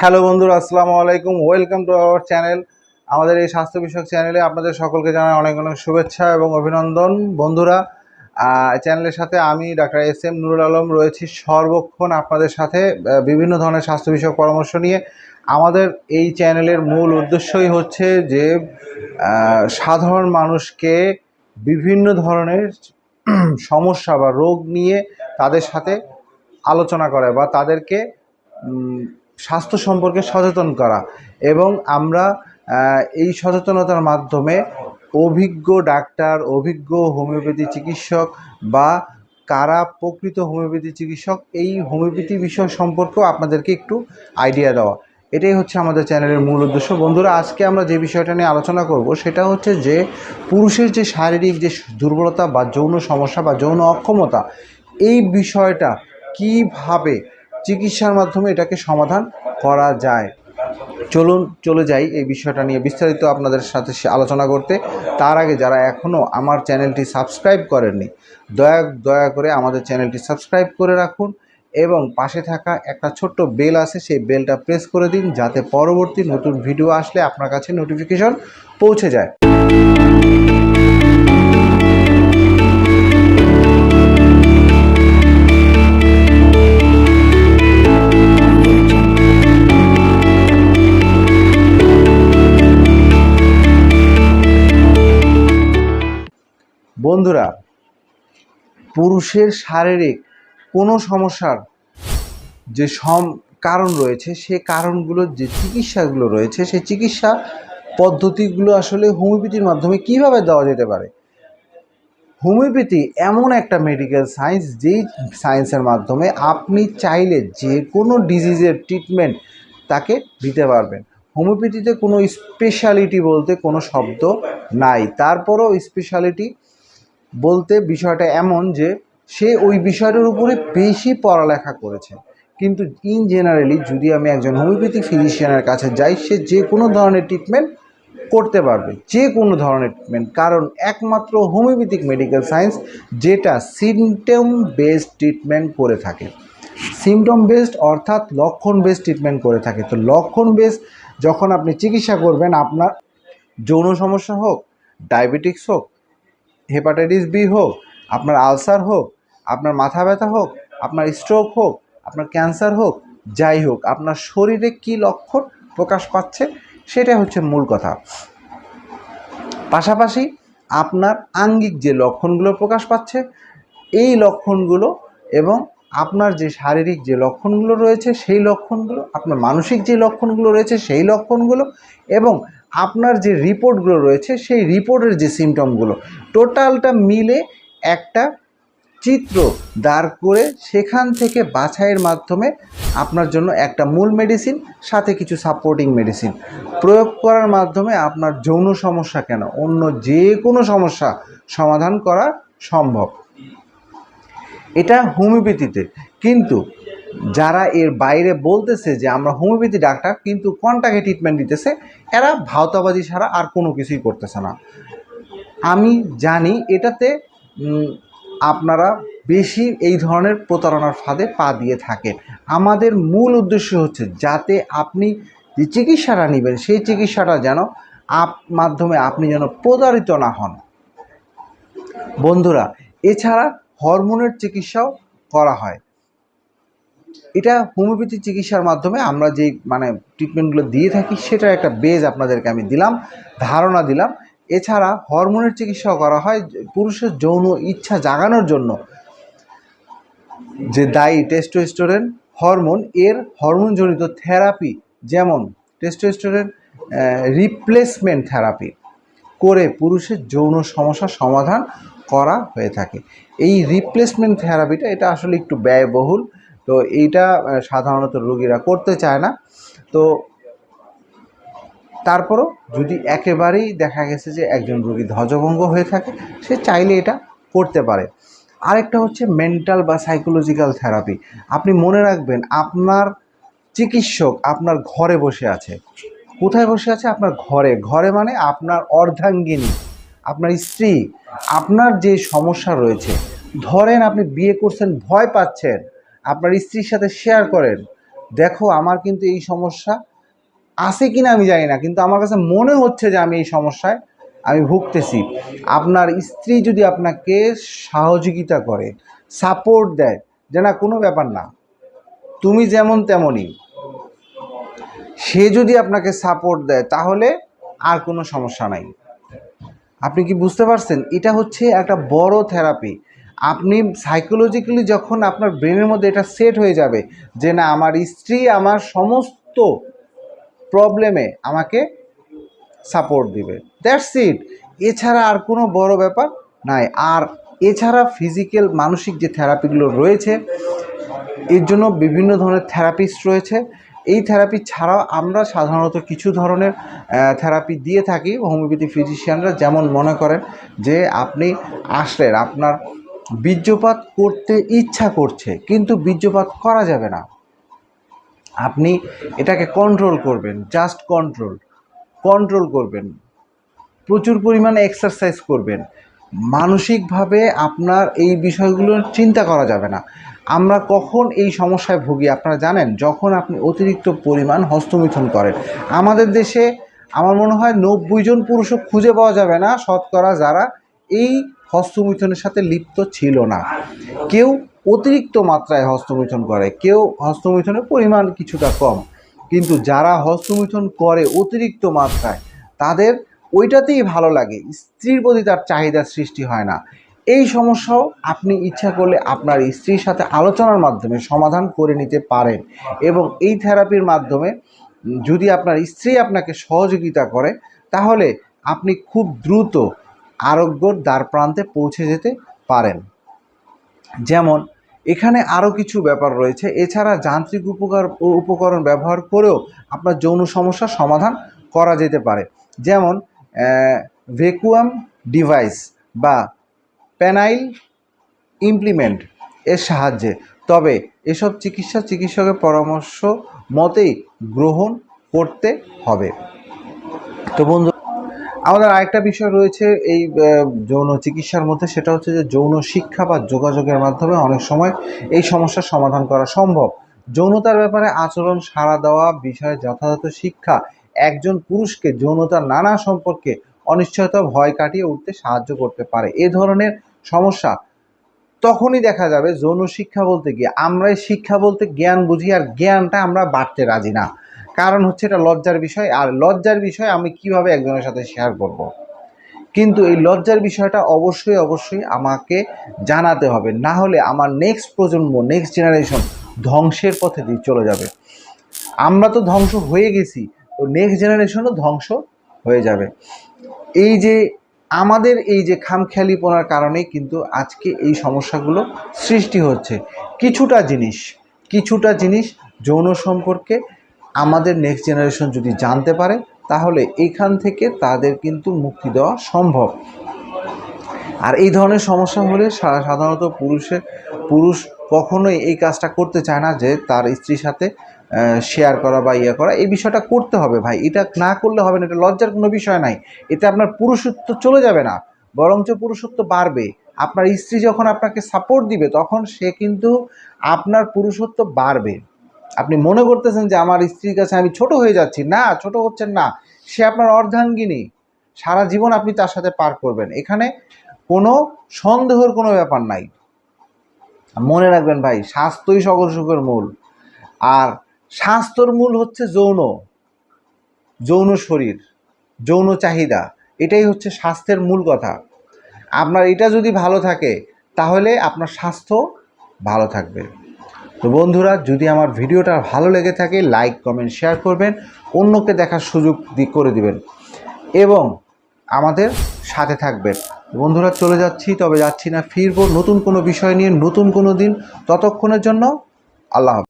Hello বন্ধুরা, আসসালামু আলাইকুম। Welcome to our channel. আমাদের এই স্বাস্থ্য বিষয়ক চ্যানেলে আপনাদের সকলকে জানাই অনেক অনেক শুভেচ্ছা এবং অভিনন্দন। বন্ধুরা, চ্যানেলের সাথে আমি ডাক্তার এস.এম. নুরুল আলম রয়েছি সর্বক্ষণ আপনাদের সাথে বিভিন্ন ধরনের স্বাস্থ্য বিষয়ক পরামর্শ নিয়ে। আমাদের এই চ্যানেলের মূল উদ্দেশ্যই হচ্ছে যে সাধারণ মানুষকে বিভিন্ন ধরনের সমস্যা বা রোগ নিয়ে তাদের সাথে আলোচনা করা বা তাদেরকে স্বাস্থ্য সম্পর্কে সচেতন করা, এবং আমরা এই সচেতনতার মাধ্যমে অভিজ্ঞ ডাক্তার, অভিজ্ঞ হোমিওপ্যাথি চিকিৎসক বা কারা প্রকৃত হোমিওপ্যাথি চিকিৎসক, এই হোমিওপ্যাথি বিষয় সম্পর্কেও আপনাদেরকে একটু আইডিয়া দেওয়া, এটাই হচ্ছে আমাদের চ্যানেলের মূল উদ্দেশ্য। বন্ধুরা, আজকে আমরা যে বিষয়টা নিয়ে আলোচনা করব সেটা হচ্ছে যে পুরুষের যে শারীরিক যে দুর্বলতা বা যৌন সমস্যা বা যৌন অক্ষমতা, এই বিষয়টা কিভাবে চিকিৎসার মাধ্যমে এটাকে সমাধান করা যায়। চলুন চলে যাই এই বিষয়টা নিয়ে বিস্তারিত আপনাদের সাথে আলোচনা করতে। তার আগে যারা এখনও আমার চ্যানেলটি সাবস্ক্রাইব করেননি, দয়া করে আমাদের চ্যানেলটি সাবস্ক্রাইব করে রাখুন এবং পাশে থাকা একটা ছোট্ট বেল আছে, সেই বেলটা প্রেস করে দিন যাতে পরবর্তী নতুন ভিডিও আসলে আপনার কাছে নোটিফিকেশন পৌঁছে যায়। বন্ধুরা, পুরুষের শারীরিক কোনো সমস্যার যে কারণ রয়েছে, সে কারণগুলোর যে চিকিৎসাগুলো রয়েছে, সেই চিকিৎসা পদ্ধতিগুলো আসলে হোমিওপ্যাথির মাধ্যমে কিভাবে দেওয়া যেতে পারে। হোমিওপ্যাথি এমন একটা মেডিকেল সায়েন্স, যেই সায়েন্সের মাধ্যমে আপনি চাইলে যে কোনো ডিজিজের ট্রিটমেন্ট তাকে দিতে পারবেন। হোমিওপ্যাথিতে কোনো স্পেশালিটি বলতে কোনো শব্দ নাই, তারপরও স্পেশালিটি বলতে বিষয়টা এমন যে সে ওই বিষয়টার উপরে বেশি পড়ালেখা করেছে। কিন্তু ইন জেনারেলি যদি আমি একজন হোমিওপ্যাথি ফিজিশিয়ানের কাছে যাই, সে যে কোনো ধরনের ট্রিটমেন্ট করতে পারবে, যে কোনো ধরনের ট্রিটমেন্ট, কারণ একমাত্র হোমিওপ্যাথিক মেডিকেল সায়েন্স যেটা সিমটম বেসড ট্রিটমেন্ট করে থাকে। সিমটম বেসড অর্থাৎ লক্ষণ বেসড ট্রিটমেন্ট করে থাকে। তো লক্ষণ বেসড যখন আপনি চিকিৎসা করবেন, আপনার যৌন সমস্যা হোক, ডায়াবেটিক্স হোক, হেপাটাইটিস বি হোক, আপনার আলসার হোক, আপনার মাথা ব্যথা হোক, আপনার স্ট্রোক হোক, আপনার ক্যান্সার হোক, যাই হোক, আপনার শরীরে কী লক্ষণ প্রকাশ পাচ্ছে সেটা হচ্ছে মূল কথা। পাশাপাশি আপনার আঙ্গিক যে লক্ষণগুলো প্রকাশ পাচ্ছে, এই লক্ষণগুলো এবং আপনার যে শারীরিক যে লক্ষণগুলো রয়েছে সেই লক্ষণগুলো, আপনার মানসিক যে লক্ষণগুলো রয়েছে সেই লক্ষণগুলো, এবং আপনার যে রিপোর্টগুলো রয়েছে সেই রিপোর্টের যে সিমটমগুলো, টোটালটা মিলে একটা চিত্র দাঁড় করে সেখান থেকে বাছাইয়ের মাধ্যমে আপনার জন্য একটা মূল মেডিসিন, সাথে কিছু সাপোর্টিং মেডিসিন প্রয়োগ করার মাধ্যমে আপনার যৌন সমস্যা কেন, অন্য যে কোনো সমস্যা সমাধান করা সম্ভব। এটা হোমিওপ্যাথিতে। কিন্তু যারা এর বাইরে বলতেছে যে আমরা হোমিওপ্যাথি ডাক্তার, কিন্তু কন্টাক্টে ট্রিটমেন্ট দিতেছে, এরা ভাওতাবাজি ছাড়া আর কোনো কিছুই করতেছে না। আমি জানি এটাতে আপনারা বেশি এই ধরনের প্রতারণার ফাঁদে পা দিয়ে থাকেন। আমাদের মূল উদ্দেশ্য হচ্ছে যাতে আপনি যে চিকিৎসাটা নেবেন সেই চিকিৎসাটা যেন মাধ্যমে আপনি যেন প্রতারিত না হন। বন্ধুরা, এছাড়া হরমোনের চিকিৎসাও করা হয়। এটা হোমিওপ্যাথি চিকিৎসার মাধ্যমে আমরা যেই ট্রিটমেন্টগুলো দিয়ে থাকি সেটার একটা বেজ আপনাদেরকে আমি দিলাম, ধারণা দিলাম। এছাড়া হরমোনের চিকিৎসাও করা হয় পুরুষের যৌন ইচ্ছা জাগানোর জন্য যে দায়ী টেস্টোস্টেরন হরমোন, এর হরমোনজনিত থেরাপি, যেমন টেস্টোস্টেরন রিপ্লেসমেন্ট থেরাপি করে পুরুষের যৌন সমস্যার সমাধান করা হয়ে থাকে। এই রিপ্লেসমেন্ট থেরাপিটা এটা আসলে একটু ব্যয়বহুল, তো এইটা সাধারণত রোগীরা করতে চায় না। তো তারপরও যদি একেবারেই দেখা গেছে যে একজন রোগী ধ্বজভঙ্গ হয়ে থাকে, সে চাইলে এটা করতে পারে। আরেকটা হচ্ছে মেন্টাল বা সাইকোলজিক্যাল থেরাপি। আপনি মনে রাখবেন, আপনার চিকিৎসক আপনার ঘরে বসে আছে। কোথায় বসে আছে? আপনার ঘরে। ঘরে মানে আপনার অর্ধাঙ্গিনী, আপনার স্ত্রী। আপনার যে সমস্যা রয়েছে, ধরেন আপনি বিয়ে করছেন, ভয় পাচ্ছেন, আপনার স্ত্রীর সাথে শেয়ার করেন, দেখো আমার কিন্তু এই সমস্যা আছে কিনা আমি জানি না, কিন্তু আমার কাছে মনে হচ্ছে যে আমি এই সমস্যায় আমি ভুগতেছি। আপনার স্ত্রী যদি আপনাকে সহযোগিতা করে, সাপোর্ট দেয়, যে না কোনো ব্যাপার না, তুমি যেমন তেমনই, সে যদি আপনাকে সাপোর্ট দেয় তাহলে আর কোনো সমস্যা নাই। আপনি কি বুঝতে পারছেন? এটা হচ্ছে একটা বড় থেরাপি। আপনি সাইকোলজিক্যালি যখন আপনার ব্রেনের মধ্যে এটা সেট হয়ে যাবে যে না আমার স্ত্রী আমার সমস্ত প্রবলেমে আমাকে সাপোর্ট দিবে, দ্যাটস ইট। এছাড়া আর কোনো বড় ব্যাপার নাই। আর এছাড়া ফিজিক্যাল মানসিক যে থেরাপিগুলো রয়েছে, এর জন্য বিভিন্ন ধরনের থেরাপিস্ট রয়েছে। এই থেরাপি ছাড়াও আমরা সাধারণত কিছু ধরনের থেরাপি দিয়ে থাকি হোমিওপ্যাথি ফিজিশিয়ানরা। যেমন মনে করেন যে আপনি আসলেন, আপনার বীর্যপাত করতে ইচ্ছা করছে কিন্তু বীর্যপাত করা যাবে না, আপনি এটাকে কন্ট্রোল করবেন, জাস্ট কন্ট্রোল করবেন, প্রচুর পরিমাণে এক্সারসাইজ করবেন, মানসিকভাবে আপনার এই বিষয়গুলো চিন্তা করা যাবে না। আমরা কখন এই সমস্যায় ভুগি আপনারা জানেন? যখন আপনি অতিরিক্ত পরিমাণ হস্তমিথুন করেন। আমাদের দেশে আমার মনে হয় 90 জন পুরুষও খুঁজে পাওয়া যাবে না শতকরা যারা এই হস্তমিথুনের সাথে লিপ্ত ছিল না। কেউ অতিরিক্ত মাত্রায় হস্তমিথুন করে, কেউ হস্তমিথুনের পরিমাণ কিছুটা কম, কিন্তু যারা হস্তমিথুন করে অতিরিক্ত মাত্রায় তাদের ওইটাতেই ভালো লাগে, স্ত্রীর প্রতি তার চাহিদার সৃষ্টি হয় না। এই সমস্যাও আপনি ইচ্ছা করলে আপনার স্ত্রীর সাথে আলোচনার মাধ্যমে সমাধান করে নিতে পারেন। এবং এই থেরাপির মাধ্যমে যদি আপনার স্ত্রী আপনাকে সহযোগিতা করে তাহলে আপনি খুব দ্রুত আরোগ্যর দ্বারপ্রান্তে পৌঁছে যেতে পারেন। যেমন এখানে আরও কিছু ব্যাপার রয়েছে। এছাড়া যান্ত্রিক উপকরণ ব্যবহার করেও আপনার যৌন সমস্যার সমাধান করা যেতে পারে। যেমন ভ্যাকুয়াম ডিভাইস বা পেনাইল ইমপ্লিমেন্ট এর সাহায্যে। তবে এসব চিকিৎসা চিকিৎসকের পরামর্শ মতেই গ্রহণ করতে হবে। তো বন্ধু, আমাদের আরেকটা বিষয় রয়েছে এই যৌন চিকিৎসার মধ্যে, সেটা হচ্ছে যে যৌন শিক্ষা বা যোগাযোগের মাধ্যমে অনেক সময় এই সমস্যার সমাধান করা সম্ভব। যৌনতার ব্যাপারে আচরণ, সাড়া দেওয়া বিষয়ে যথাযথ শিক্ষা একজন পুরুষকে যৌনতার নানা সম্পর্কে অনিশ্চয়তা ভয় কাটিয়ে উঠতে সাহায্য করতে পারে। এ ধরনের সমস্যা তখনই দেখা যাবে যৌন শিক্ষা বলতে গিয়ে আমরাই শিক্ষা বলতে জ্ঞান বুঝি, আর জ্ঞানটা আমরা বাড়তে রাজি না। কারণ হচ্ছে এটা লজ্জার বিষয়, আর লজ্জার বিষয় আমি কিভাবে একজনের সাথে শেয়ার করব। কিন্তু এই লজ্জার বিষয়টা অবশ্যই আমাকে জানাতে হবে, না হলে আমার নেক্সট প্রজন্ম, নেক্সট জেনারেশন ধ্বংসের পথে দিয়ে চলে যাবে। আমরা তো ধ্বংস হয়ে গেছি, তো নেক্সট জেনারেশনও ধ্বংস হয়ে যাবে। এই যে আমাদের এই যে খামখেয়ালিপনার কারণেই কিন্তু আজকে এই সমস্যাগুলো সৃষ্টি হচ্ছে। কিছুটা জিনিস যৌন সম্পর্কে আমাদের নেক্সট জেনারেশন যদি জানতে পারে তাহলে এইখান থেকে তাদের কিন্তু মুক্তি দেওয়া সম্ভব। আর এই ধরনের সমস্যা হলে সাধারণত পুরুষ কখনোই এই কাজটা করতে চায় না, যে তার স্ত্রীর সাথে শেয়ার করা বা করা। এই বিষয়টা করতে হবে ভাই, এটা না করলে হবে না। এটা লজ্জার কোনো বিষয় নাই, এতে আপনার পুরুষত্ব চলে যাবে না, বরঞ্চ পুরুষত্ব বাড়বে। আপনার স্ত্রী যখন আপনাকে সাপোর্ট দিবে তখন সে কিন্তু আপনার পুরুষত্ব বাড়বে। আপনি মনে করতেছেন যে আমার স্ত্রীর কাছে আমি ছোট হয়ে যাচ্ছি, না, ছোট হচ্ছেন না, সে আপনার অর্ধাঙ্গিনী, সারা জীবন আপনি তার সাথে পার করবেন, এখানে কোনো সন্দেহের কোনো ব্যাপার নাই। মনে রাখবেন ভাই, স্বাস্থ্যই সকল সুখের মূল। আর স্বাস্থ্যর মূল হচ্ছে যৌন শরীর, যৌন চাহিদা, এটাই হচ্ছে স্বাস্থ্যের মূল কথা। আপনার এটা যদি ভালো থাকে তাহলে আপনার স্বাস্থ্য ভালো থাকবে। তো বন্ধুরা, যদি আমার ভিডিওটা ভালো লেগে থাকে লাইক, কমেন্ট, শেয়ার করবেন, অন্যকে দেখার সুযোগ করে দিবেন এবং আমাদের সাথে থাকবেন। বন্ধুরা, চলে যাচ্ছি, তবে যাচ্ছি না, ফিরবো নতুন কোনো বিষয় নিয়ে, নতুন কোনো দিন। ততক্ষণের জন্য আল্লাহ হাফেজ।